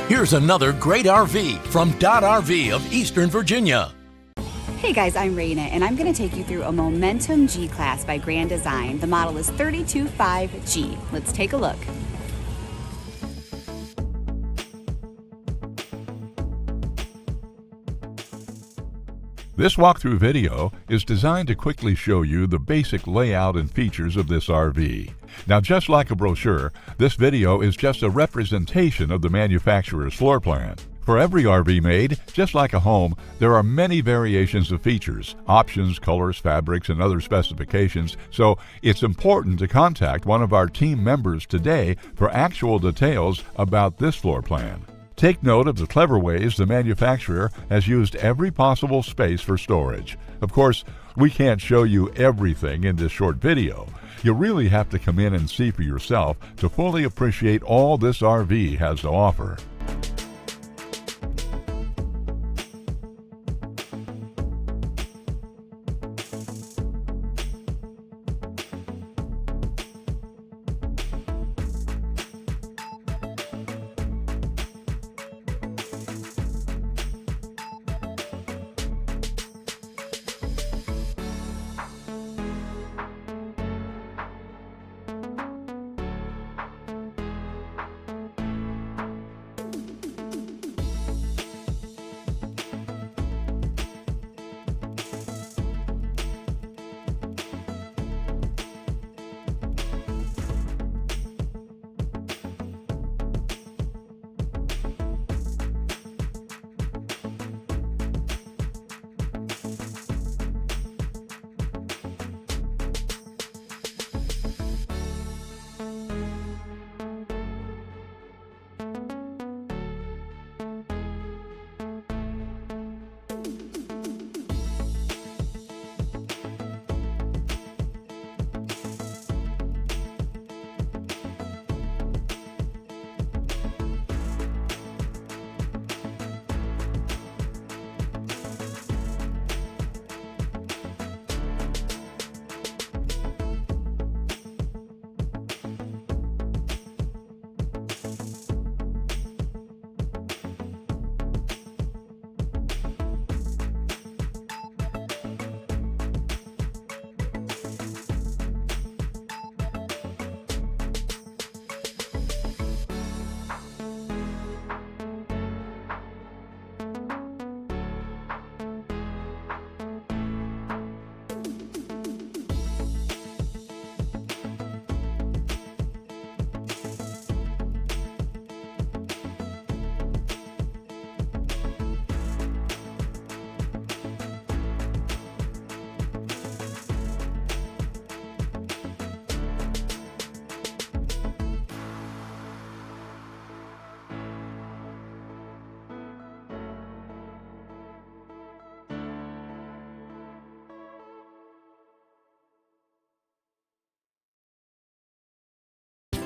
Here's another great RV from Dodd RV of Eastern Virginia. Hey guys, I'm Raina, and I'm going to take you through a Momentum G-Class by Grand Design. The model is 325G. Let's take a look. This walkthrough video is designed to quickly show you the basic layout and features of this RV. Now, just like a brochure, this video is just a representation of the manufacturer's floor plan. For every RV made, just like a home, there are many variations of features, options, colors, fabrics, and other specifications, so it's important to contact one of our team members today for actual details about this floor plan. Take note of the clever ways the manufacturer has used every possible space for storage. Of course, we can't show you everything in this short video. You really have to come in and see for yourself to fully appreciate all this RV has to offer.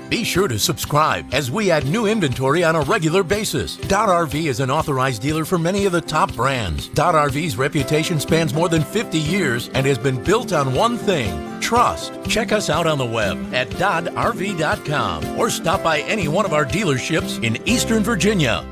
Be sure to subscribe as we add new inventory on a regular basis. Dodd RV is an authorized dealer for many of the top brands. Dodd RV's reputation spans more than 50 years and has been built on one thing: trust. Check us out on the web at doddrv.com or stop by any one of our dealerships in Eastern Virginia.